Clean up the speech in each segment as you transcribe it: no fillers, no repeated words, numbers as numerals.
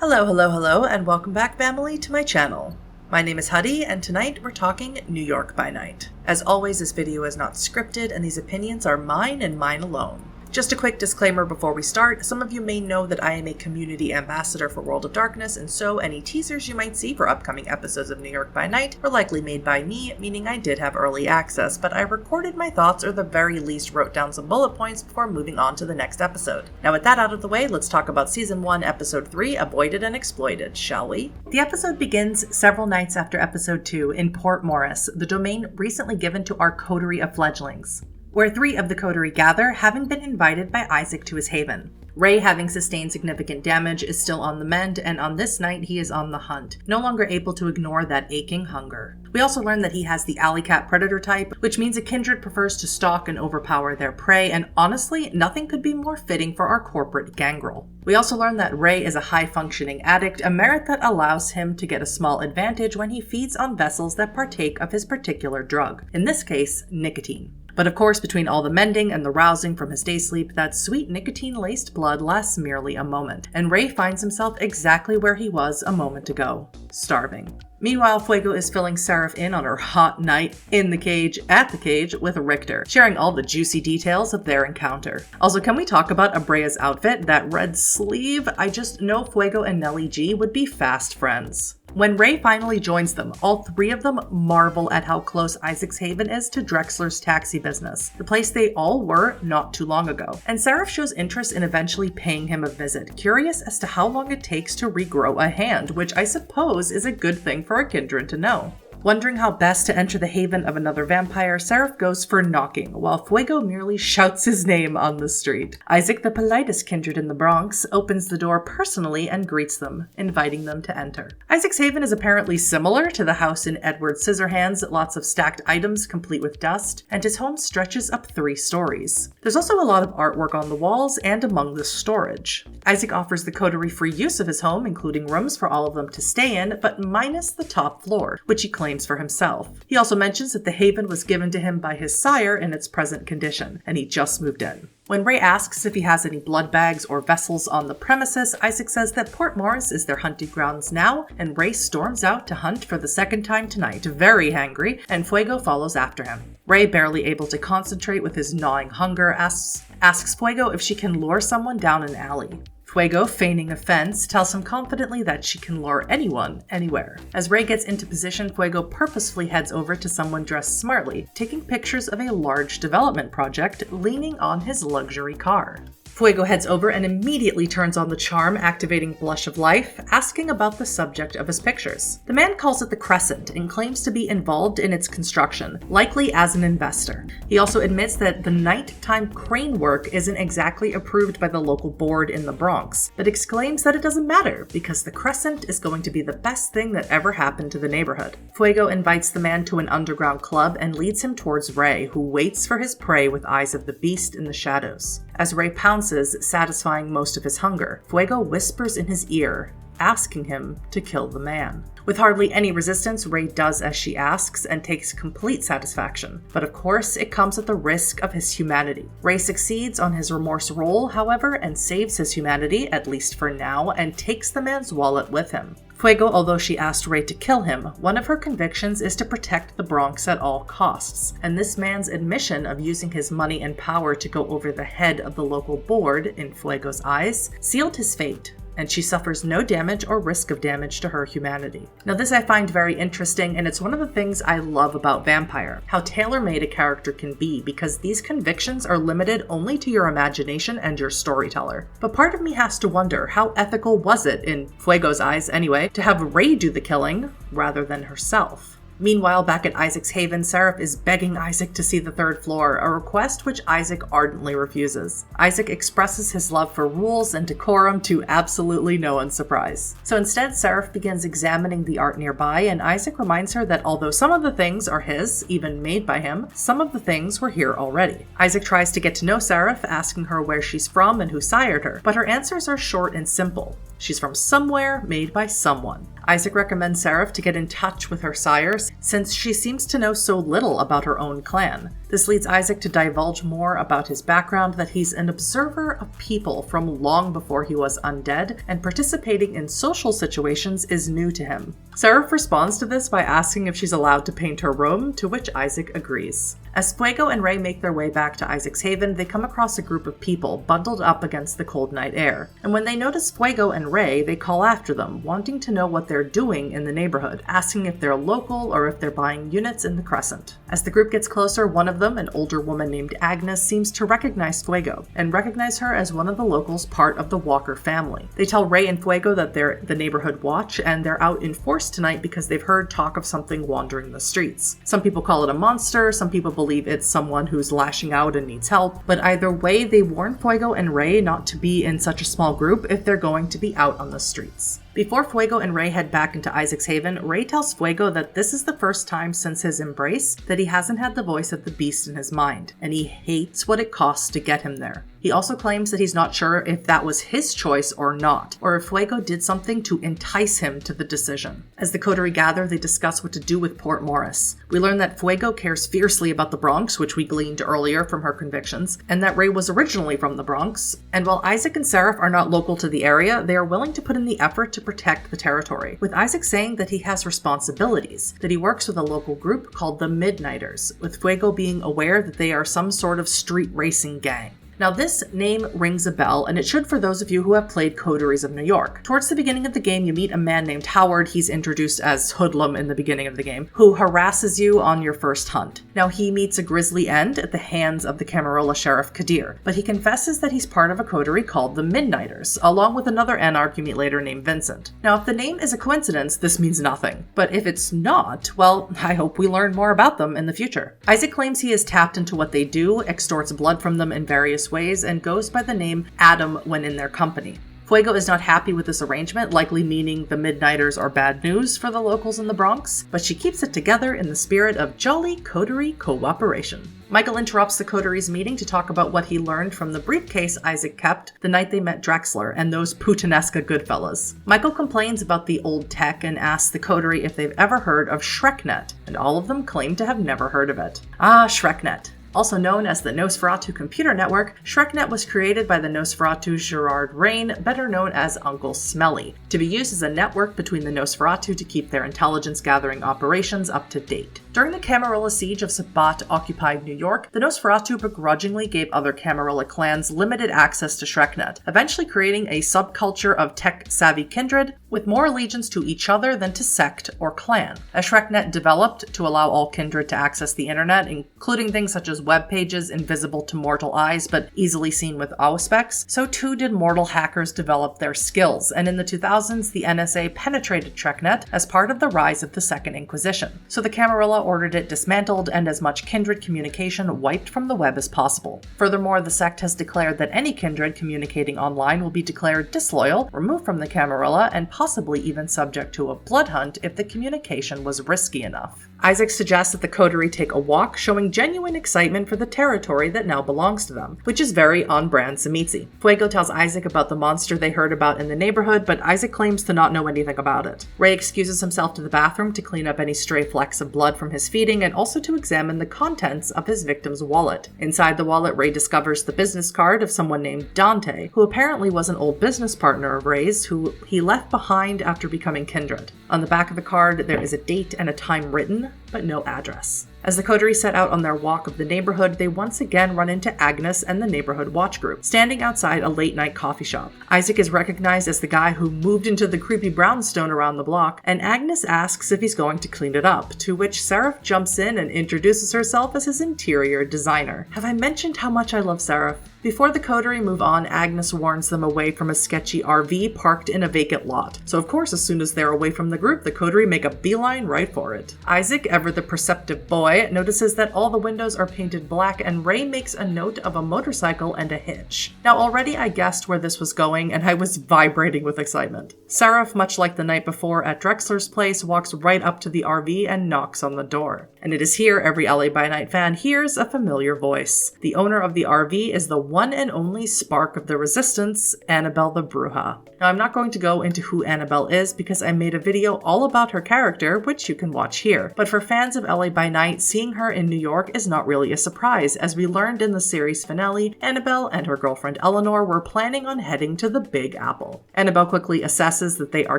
Hello, hello, hello, and welcome back, family, to my channel. My name is Huddy, and tonight we're talking New York by Night. As always, this video is not scripted, and these opinions are mine and mine alone. Just a quick disclaimer before we start, some of you may know that I am a community ambassador for World of Darkness, and so any teasers you might see for upcoming episodes of New York by Night were likely made by me, meaning I did have early access, but I recorded my thoughts or the very least wrote down some bullet points before moving on to the next episode. Now with that out of the way, let's talk about Season 1, Episode 3, Avoided and Exploited, shall we? The episode begins several nights after Episode 2 in Port Morris, the domain recently given to our coterie of fledglings, where 3 of the coterie gather, having been invited by Isaac to his haven. Ray, having sustained significant damage, is still on the mend, and on this night he is on the hunt, no longer able to ignore that aching hunger. We also learn that he has the alley cat predator type, which means a kindred prefers to stalk and overpower their prey, and honestly, nothing could be more fitting for our corporate gangrel. We also learn that Ray is a high-functioning addict, a merit that allows him to get a small advantage when he feeds on vessels that partake of his particular drug, in this case, nicotine. But of course, between all the mending and the rousing from his day sleep, that sweet nicotine-laced blood lasts merely a moment, and Ray finds himself exactly where he was a moment ago, starving. Meanwhile, Fuego is filling Seraph in on her hot night in the cage, at the cage, with Richter, sharing all the juicy details of their encounter. Also, can we talk about Abrea's outfit? That red sleeve? I just know Fuego and Nelly G would be fast friends. When Ray finally joins them, all 3 of them marvel at how close Isaac's haven is to Drexler's taxi business, the place they all were not too long ago. And Seraph shows interest in eventually paying him a visit, curious as to how long it takes to regrow a hand, which I suppose is a good thing for a kindred to know. Wondering how best to enter the haven of another vampire, Seraph goes for knocking, while Fuego merely shouts his name on the street. Isaac, the politest kindred in the Bronx, opens the door personally and greets them, inviting them to enter. Isaac's haven is apparently similar to the house in Edward Scissorhands, lots of stacked items complete with dust, and his home stretches up 3 stories. There's also a lot of artwork on the walls and among the storage. Isaac offers the coterie free use of his home, including rooms for all of them to stay in, but minus the top floor, which he claims for himself. He also mentions that the haven was given to him by his sire in its present condition, and he just moved in. When Ray asks if he has any blood bags or vessels on the premises, Isaac says that Port Morris is their hunting grounds now, and Ray storms out to hunt for the second time tonight, very hangry, and Fuego follows after him. Ray, barely able to concentrate with his gnawing hunger, asks Fuego if she can lure someone down an alley. Fuego, feigning offense, tells him confidently that she can lure anyone, anywhere. As Ray gets into position, Fuego purposefully heads over to someone dressed smartly, taking pictures of a large development project, leaning on his luxury car. Fuego heads over and immediately turns on the charm, activating Blush of Life, asking about the subject of his pictures. The man calls it the Crescent and claims to be involved in its construction, likely as an investor. He also admits that the nighttime crane work isn't exactly approved by the local board in the Bronx, but exclaims that it doesn't matter because the Crescent is going to be the best thing that ever happened to the neighborhood. Fuego invites the man to an underground club and leads him towards Ray, who waits for his prey with eyes of the beast in the shadows. As Ray pounces, satisfying most of his hunger, Fuego whispers in his ear, asking him to kill the man. With hardly any resistance, Ray does as she asks and takes complete satisfaction. But of course, it comes at the risk of his humanity. Ray succeeds on his remorse roll, however, and saves his humanity, at least for now, and takes the man's wallet with him. Fuego, although she asked Ray to kill him, one of her convictions is to protect the Bronx at all costs, and this man's admission of using his money and power to go over the head of the local board, in Fuego's eyes, sealed his fate, and she suffers no damage or risk of damage to her humanity. Now this I find very interesting, and it's one of the things I love about Vampire, how tailor-made a character can be, because these convictions are limited only to your imagination and your storyteller. But part of me has to wonder, how ethical was it, in Fuego's eyes anyway, to have Ray do the killing rather than herself? Meanwhile, back at Isaac's haven, Seraph is begging Isaac to see the 3rd floor, a request which Isaac ardently refuses. Isaac expresses his love for rules and decorum to absolutely no one's surprise. So instead, Seraph begins examining the art nearby, and Isaac reminds her that although some of the things are his, even made by him, some of the things were here already. Isaac tries to get to know Seraph, asking her where she's from and who sired her, but her answers are short and simple. She's from somewhere made by someone. Isaac recommends Seraph to get in touch with her sire, since she seems to know so little about her own clan. This leads Isaac to divulge more about his background, that he's an observer of people from long before he was undead, and participating in social situations is new to him. Seraph responds to this by asking if she's allowed to paint her room, to which Isaac agrees. As Fuego and Ray make their way back to Isaac's Haven, they come across a group of people bundled up against the cold night air. And when they notice Fuego and Ray, they call after them, wanting to know what they're doing in the neighborhood, asking if they're local or if they're buying units in the Crescent. As the group gets closer, one of them, an older woman named Agnes, seems to recognize Fuego, and recognize her as one of the locals part of the Walker family. They tell Ray and Fuego that they're the neighborhood watch, and they're out in force tonight because they've heard talk of something wandering the streets. Some people call it a monster, some people believe it's someone who's lashing out and needs help, but either way, they warn Fuego and Ray not to be in such a small group if they're going to be out on the streets. Before Fuego and Ray head back into Isaac's Haven, Ray tells Fuego that this is the first time since his embrace that he hasn't had the voice of the beast in his mind, and he hates what it costs to get him there. He also claims that he's not sure if that was his choice or not, or if Fuego did something to entice him to the decision. As the coterie gather, they discuss what to do with Port Morris. We learn that Fuego cares fiercely about the Bronx, which we gleaned earlier from her convictions, and that Ray was originally from the Bronx. And while Isaac and Seraph are not local to the area, they are willing to put in the effort to protect the territory, with Isaac saying that he has responsibilities, that he works with a local group called the Midnighters, with Fuego being aware that they are some sort of street racing gang. Now this name rings a bell, and it should for those of you who have played Coteries of New York. Towards the beginning of the game, you meet a man named Howard, he's introduced as Hoodlum in the beginning of the game, who harasses you on your first hunt. Now he meets a grisly end at the hands of the Camarilla Sheriff Kadir, but he confesses that he's part of a coterie called the Midnighters, along with another Anarch you meet later named Vincent. Now if the name is a coincidence, this means nothing, but if it's not, well, I hope we learn more about them in the future. Isaac claims he is tapped into what they do, extorts blood from them in various ways, and goes by the name Adam when in their company. Fuego is not happy with this arrangement, likely meaning the Midnighters are bad news for the locals in the Bronx, but she keeps it together in the spirit of jolly coterie cooperation. Michael interrupts the coterie's meeting to talk about what he learned from the briefcase Isaac kept the night they met Drexler and those Putanesca Goodfellas. Michael complains about the old tech and asks the coterie if they've ever heard of ShrekNet, and all of them claim to have never heard of it. Ah, ShrekNet. Also known as the Nosferatu Computer Network, ShrekNet was created by the Nosferatu Gerard Rain, better known as Uncle Smelly, to be used as a network between the Nosferatu to keep their intelligence-gathering operations up to date. During the Camarilla siege of Sabbat-occupied New York, the Nosferatu begrudgingly gave other Camarilla clans limited access to ShrekNet, eventually creating a subculture of tech-savvy kindred with more allegiance to each other than to sect or clan. As ShrekNet developed to allow all kindred to access the internet, including things such as web pages invisible to mortal eyes but easily seen with auspex, so too did mortal hackers develop their skills, and in the 2000s the NSA penetrated ShrekNet as part of the rise of the Second Inquisition. So the Camarilla ordered it dismantled and as much kindred communication wiped from the web as possible. Furthermore, the sect has declared that any kindred communicating online will be declared disloyal, removed from the Camarilla, and possibly even subject to a blood hunt if the communication was risky enough. Isaac suggests that the coterie take a walk, showing genuine excitement for the territory that now belongs to them, which is very on-brand Samitsi. Fuego tells Isaac about the monster they heard about in the neighborhood, but Isaac claims to not know anything about it. Ray excuses himself to the bathroom to clean up any stray flecks of blood from his feeding and also to examine the contents of his victim's wallet. Inside the wallet, Ray discovers the business card of someone named Dante, who apparently was an old business partner of Ray's who he left behind after becoming kindred. On the back of the card, there is a date and a time written, but no address. As the coterie set out on their walk of the neighborhood, they once again run into Agnes and the neighborhood watch group, standing outside a late-night coffee shop. Isaac is recognized as the guy who moved into the creepy brownstone around the block, and Agnes asks if he's going to clean it up, to which Seraph jumps in and introduces herself as his interior designer. Have I mentioned how much I love Seraph? Before the coterie move on, Agnes warns them away from a sketchy RV parked in a vacant lot. So of course, as soon as they're away from the group, the coterie make a beeline right for it. Isaac, ever the perceptive boy, notices that all the windows are painted black, and Ray makes a note of a motorcycle and a hitch. Now already I guessed where this was going, and I was vibrating with excitement. Seraph, much like the night before at Drexler's place, walks right up to the RV and knocks on the door. And it is here every LA by Night fan hears a familiar voice. The owner of the RV is the one and only spark of the resistance, Annabelle the Bruja. Now, I'm not going to go into who Annabelle is because I made a video all about her character, which you can watch here. But for fans of LA by Night, seeing her in New York is not really a surprise, as we learned in the series finale, Annabelle and her girlfriend Eleanor were planning on heading to the Big Apple. Annabelle quickly assesses that they are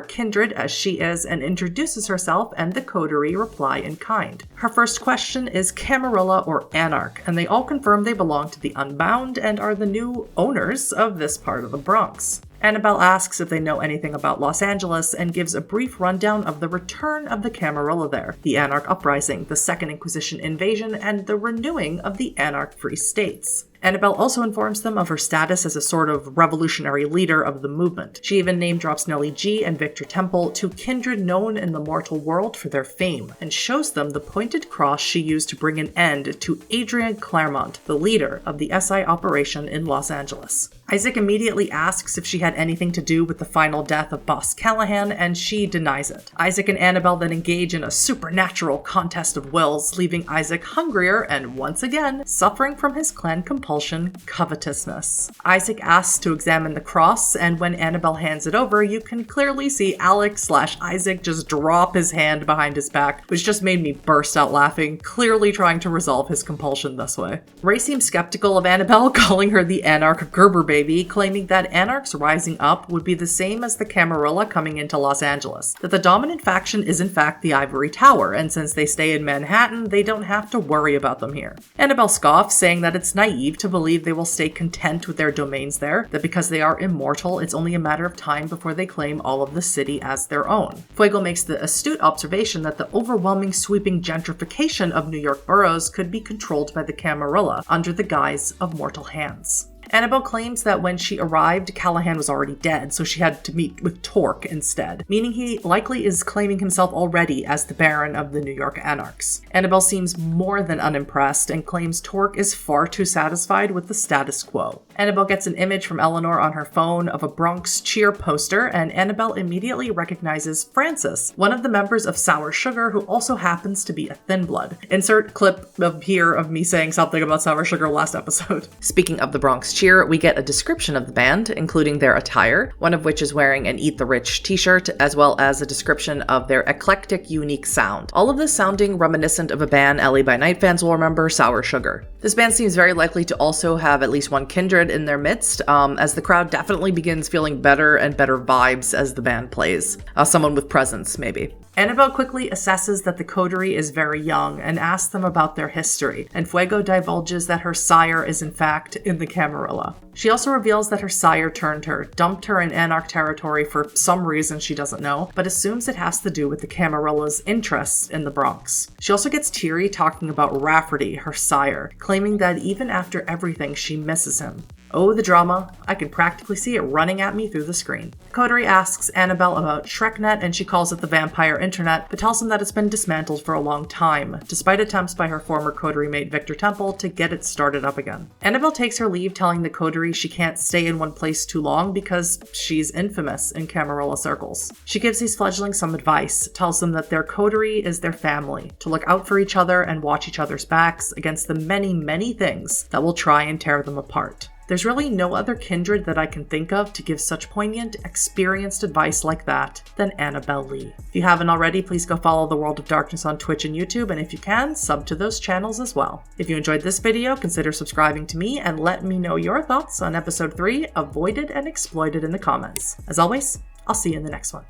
kindred as she is and introduces herself, and the coterie reply in kind. Her first question is Camarilla or Anarch, and they all confirm they belong to the Unbound and are the new owners of this part of the Bronx. Annabelle asks if they know anything about Los Angeles and gives a brief rundown of the return of the Camarilla there, the Anarch Uprising, the Second Inquisition invasion, and the renewing of the Anarch Free States. Annabelle also informs them of her status as a sort of revolutionary leader of the movement. She even name-drops Nellie G and Victor Temple, two kindred known in the mortal world for their fame, and shows them the pointed cross she used to bring an end to Adrian Claremont, the leader of the SI operation in Los Angeles. Isaac immediately asks if she had anything to do with the final death of Boss Callahan, and she denies it. Isaac and Annabelle then engage in a supernatural contest of wills, leaving Isaac hungrier and once again suffering from his clan compulsion, covetousness. Isaac asks to examine the cross, and when Annabelle hands it over, you can clearly see Alex/Isaac just drop his hand behind his back, which just made me burst out laughing, clearly trying to resolve his compulsion this way. Ray seems skeptical of Annabelle, calling her the Anarch Gerber baby, claiming that Anarchs rising up would be the same as the Camarilla coming into Los Angeles, that the dominant faction is in fact the Ivory Tower, and since they stay in Manhattan, they don't have to worry about them here. Annabelle scoffs, saying that it's naive to believe they will stay content with their domains there, that because they are immortal, it's only a matter of time before they claim all of the city as their own. Fuego makes the astute observation that the overwhelming sweeping gentrification of New York boroughs could be controlled by the Camarilla under the guise of mortal hands. Annabelle claims that when she arrived, Callahan was already dead, so she had to meet with Torque instead, meaning he likely is claiming himself already as the Baron of the New York Anarchs. Annabelle seems more than unimpressed and claims Torque is far too satisfied with the status quo. Annabelle gets an image from Eleanor on her phone of a Bronx cheer poster, and Annabelle immediately recognizes Francis, one of the members of Sour Sugar who also happens to be a Thin Blood. Insert clip of here of me saying something about Sour Sugar last episode. Speaking of the Bronx Cheer, we get a description of the band, including their attire, one of which is wearing an Eat the Rich t-shirt, as well as a description of their eclectic, unique sound. All of this sounding reminiscent of a band LA by Night fans will remember, Sour Sugar. This band seems very likely to also have at least one kindred in their midst, as the crowd definitely begins feeling better and better vibes as the band plays. Someone with presence, maybe. Annabelle quickly assesses that the coterie is very young and asks them about their history, and Fuego divulges that her sire is in fact in the Camarilla. She also reveals that her sire turned her, dumped her in Anarch territory for some reason she doesn't know, but assumes it has to do with the Camarilla's interests in the Bronx. She also gets teary talking about Rafferty, her sire, claiming that even after everything she misses him. Oh, the drama. I can practically see it running at me through the screen. Coterie asks Annabelle about ShrekNet, and she calls it the vampire internet, but tells him that it's been dismantled for a long time, despite attempts by her former coterie mate Victor Temple to get it started up again. Annabelle takes her leave, telling the coterie she can't stay in one place too long because she's infamous in Camarilla circles. She gives these fledglings some advice, tells them that their coterie is their family, to look out for each other and watch each other's backs against the many, many things that will try and tear them apart. There's really no other kindred that I can think of to give such poignant, experienced advice like that than Annabelle Lee. If you haven't already, please go follow The World of Darkness on Twitch and YouTube, and if you can, sub to those channels as well. If you enjoyed this video, consider subscribing to me and let me know your thoughts on episode 3, Avoided and Exploited, in the comments. As always, I'll see you in the next one.